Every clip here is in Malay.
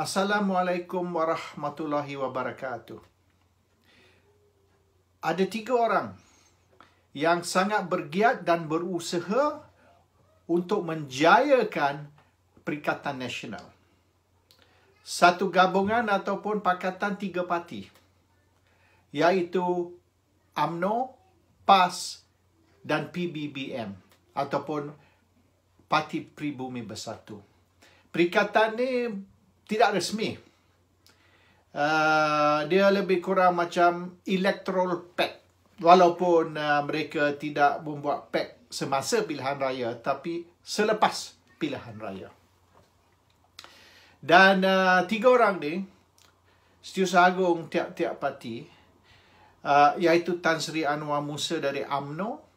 Assalamualaikum warahmatullahi wabarakatuh. Ada 3 orang yang sangat bergiat dan berusaha untuk menjayakan Perikatan Nasional. Satu gabungan ataupun pakatan 3 parti, iaitu UMNO, PAS dan PBBM ataupun Parti Pribumi Bersatu. Perikatan ni tidak resmi. Dia lebih kurang macam electoral pact. Walaupun mereka tidak membuat pact semasa pilihan raya, tapi selepas pilihan raya. Dan 3 orang ni, Setiausaha Agung tiap-tiap parti, iaitu Tan Sri Anwar Musa dari UMNO,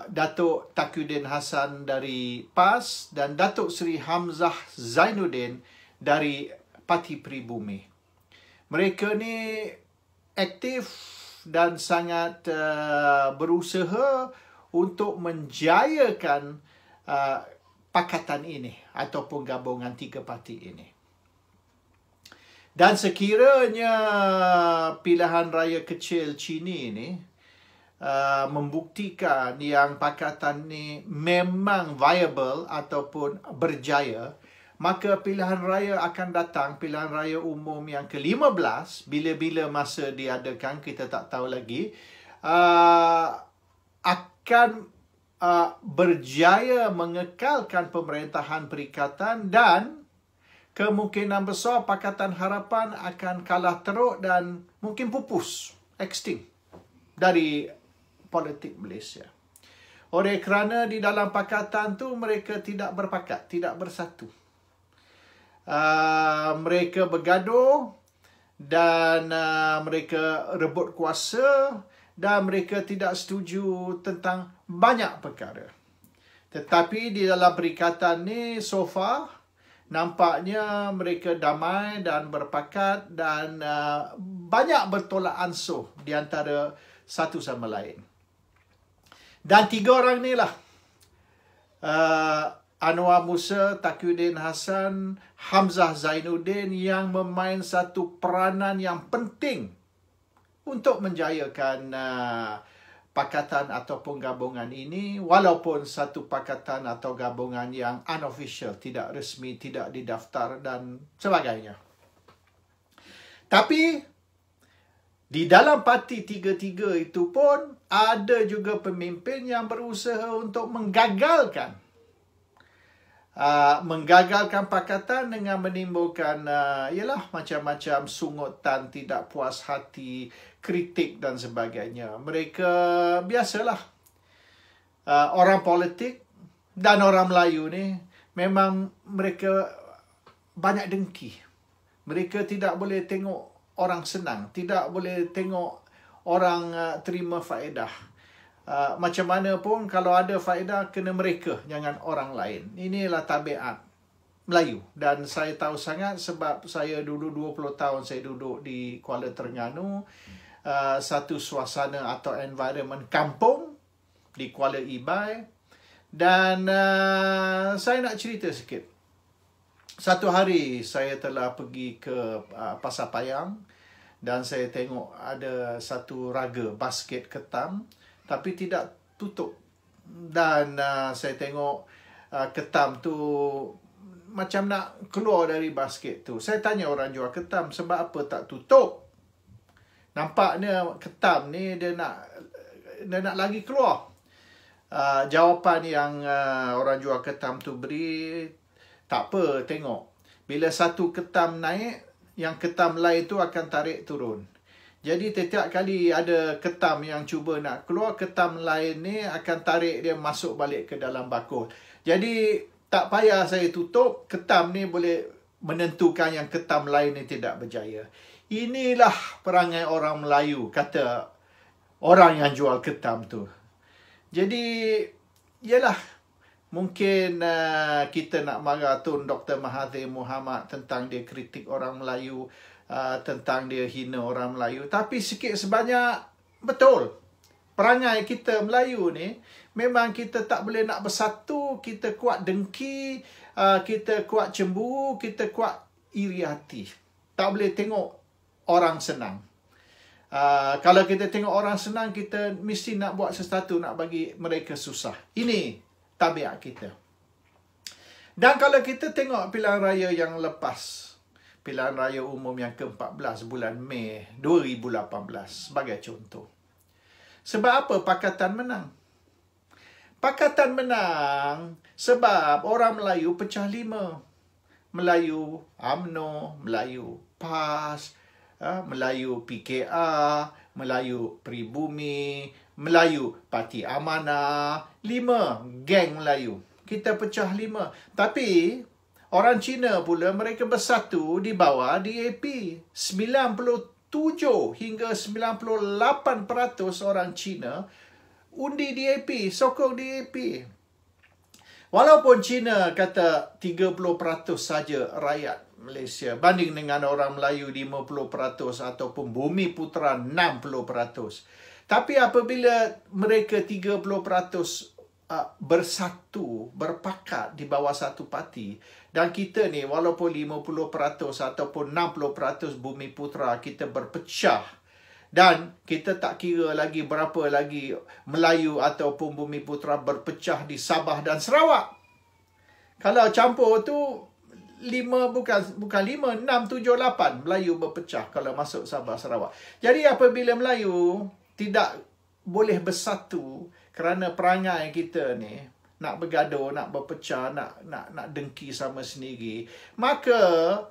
Datuk Taqiyuddin Hassan dari PAS dan Datuk Seri Hamzah Zainuddin dari Parti Pribumi. Mereka ni aktif dan sangat berusaha untuk menjayakan pakatan ini ataupun gabungan 3 parti ini. Dan sekiranya pilihan raya kecil Cini ini membuktikan yang pakatan ni memang viable ataupun berjaya, maka pilihan raya akan datang, pilihan raya umum yang ke-15, bila-bila masa diadakan kita tak tahu lagi, akan berjaya mengekalkan pemerintahan perikatan dan kemungkinan besar Pakatan Harapan akan kalah teruk dan mungkin pupus, extinct dari politik Malaysia. Oleh kerana di dalam pakatan tu mereka tidak berpakat, tidak bersatu. Mereka bergaduh dan mereka rebut kuasa dan mereka tidak setuju tentang banyak perkara. Tetapi di dalam perikatan ni so far nampaknya mereka damai dan berpakat dan banyak bertolak ansur di antara satu sama lain. Dan 3 orang ni lah, Anwar Musa, Taqiyuddin Hassan, Hamzah Zainuddin yang memain satu peranan yang penting untuk menjayakan pakatan ataupun gabungan ini, walaupun satu pakatan atau gabungan yang unofficial, tidak resmi, tidak didaftar dan sebagainya. Tapi di dalam parti 3-3 itu pun ada juga pemimpin yang berusaha untuk menggagalkan pakatan dengan menimbulkan ialah macam-macam sungutan, tidak puas hati, kritik dan sebagainya. Mereka biasalah, orang politik dan orang Melayu ni memang mereka banyak dengki. Mereka tidak boleh tengok orang senang, tidak boleh tengok orang terima faedah. Macam mana pun kalau ada faedah, kena mereka, jangan orang lain. Inilah tabiat Melayu. Dan saya tahu sangat sebab saya dulu 20 tahun saya duduk di Kuala Terengganu, satu suasana atau environment kampung di Kuala Ibai. Dan saya nak cerita sikit. Satu hari saya telah pergi ke Pasar Payang dan saya tengok ada satu raga basket ketam tapi tidak tutup. Dan saya tengok ketam tu macam nak keluar dari basket tu. Saya tanya orang jual ketam, sebab apa tak tutup? Nampaknya ketam ni dia nak lagi keluar. Jawapan yang orang jual ketam tu beri, tak apa, tengok. Bila satu ketam naik, yang ketam lain tu akan tarik turun. Jadi setiap kali ada ketam yang cuba nak keluar, ketam lain ni akan tarik dia masuk balik ke dalam bakul. Jadi tak payah saya tutup, ketam ni boleh menentukan yang ketam lain ni tidak berjaya. Inilah perangai orang Melayu, kata orang yang jual ketam tu. Jadi, ialah mungkin kita nak marah Tun Dr. Mahathir Mohamad tentang dia kritik orang Melayu, tentang dia hina orang Melayu. Tapi sikit sebanyak betul. Perangai kita Melayu ni, memang kita tak boleh nak bersatu, kita kuat dengki, kita kuat cemburu, kita kuat iri hati. Tak boleh tengok orang senang. Kalau kita tengok orang senang, kita mesti nak buat sesuatu, nak bagi mereka susah. Ini tabiat kita. Dan kalau kita tengok pilihan raya yang lepas, pilihan raya umum yang ke-14 bulan Mei 2018 sebagai contoh. Sebab apa Pakatan menang? Pakatan menang sebab orang Melayu pecah 5. Melayu UMNO, Melayu PAS, Melayu PKR, Melayu Pribumi, Melayu Parti Amanah, 5 geng Melayu. Kita pecah 5. Tapi orang Cina pula mereka bersatu di bawah DAP. 97 hingga 98% orang Cina undi DAP, sokong DAP. Walaupun Cina kata 30% saja rakyat Malaysia banding dengan orang Melayu 50% ataupun Bumi Putera 60%. Tapi apabila mereka 30% bersatu, berpakat di bawah satu parti, dan kita ni walaupun 50% ataupun 60% Bumi Putera, kita berpecah. Dan kita tak kira lagi berapa lagi Melayu ataupun Bumi Putera berpecah di Sabah dan Sarawak. Kalau campur tu 5 bukan 5, 6, 7, 8 Melayu berpecah kalau masuk Sabah Sarawak. Jadi apabila Melayu tidak boleh bersatu kerana perangai kita ni nak bergaduh, nak berpecah, nak dengki sama sendiri, maka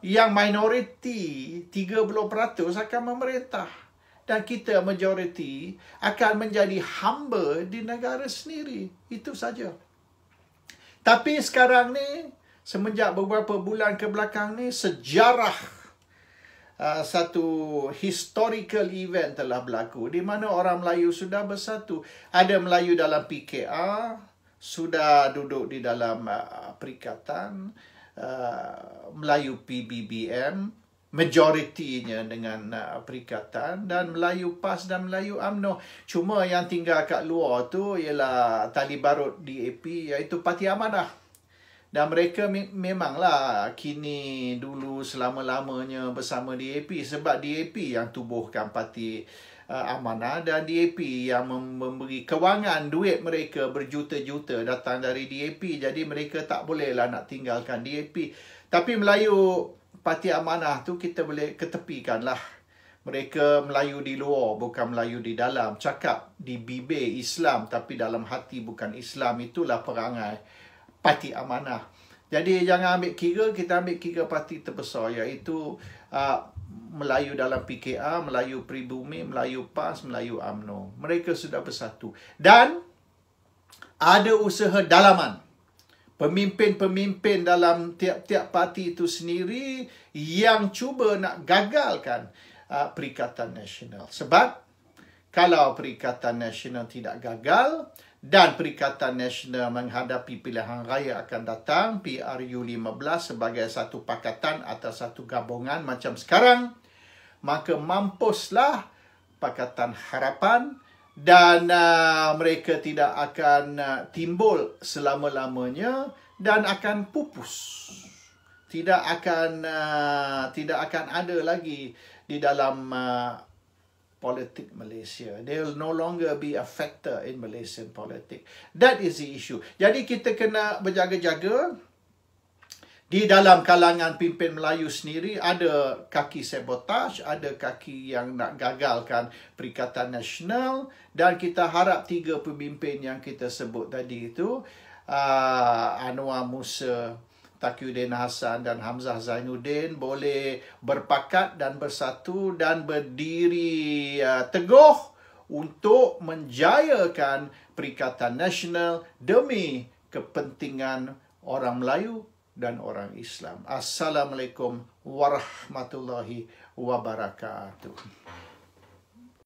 yang minoriti 30% akan memerintah. Dan kita majoriti akan menjadi hamba di negara sendiri. Itu saja. Tapi sekarang ni, semenjak beberapa bulan ke belakang ni, sejarah satu historical event telah berlaku di mana orang Melayu sudah bersatu. Ada Melayu dalam PKR, sudah duduk di dalam perikatan, Melayu PBBM, majoritinya dengan perikatan, dan Melayu PAS dan Melayu UMNO. Cuma yang tinggal kat luar tu ialah tali barut DAP, iaitu Parti Amanah. Dan mereka memanglah kini dulu selama-lamanya bersama DAP, sebab DAP yang tubuhkan Parti Amanah, dan DAP yang memberi kewangan duit mereka berjuta-juta datang dari DAP. Jadi mereka tak bolehlah nak tinggalkan DAP. Tapi Melayu Parti Amanah tu kita boleh ketepikan lah. Mereka Melayu di luar, bukan Melayu di dalam. Cakap di bibir Islam, tapi dalam hati bukan Islam. Itulah perangai Parti Amanah. Jadi jangan ambil kira, kita ambil kira parti terbesar, iaitu Melayu dalam PKR, Melayu Pribumi, Melayu PAS, Melayu UMNO. Mereka sudah bersatu. Dan ada usaha dalaman. Pemimpin-pemimpin dalam tiap-tiap parti itu sendiri yang cuba nak gagalkan Perikatan Nasional. Sebab kalau Perikatan Nasional tidak gagal dan Perikatan Nasional menghadapi pilihan raya akan datang, PRU15 sebagai satu pakatan atau satu gabungan macam sekarang, maka mampuslah Pakatan Harapan. Dan mereka tidak akan timbul selama-lamanya dan akan pupus. Tidak akan ada lagi di dalam politik Malaysia. They will no longer be a factor in Malaysian politics. That is the issue. Jadi kita kena berjaga-jaga. Di dalam kalangan pimpin Melayu sendiri ada kaki sabotaj, ada kaki yang nak gagalkan Perikatan Nasional, dan kita harap 3 pemimpin yang kita sebut tadi itu, Anwar Musa, Taqiyuddin Hassan dan Hamzah Zainuddin, boleh berpakat dan bersatu dan berdiri teguh untuk menjayakan Perikatan Nasional demi kepentingan orang Melayu dan orang Islam. Assalamualaikum warahmatullahi wabarakatuh.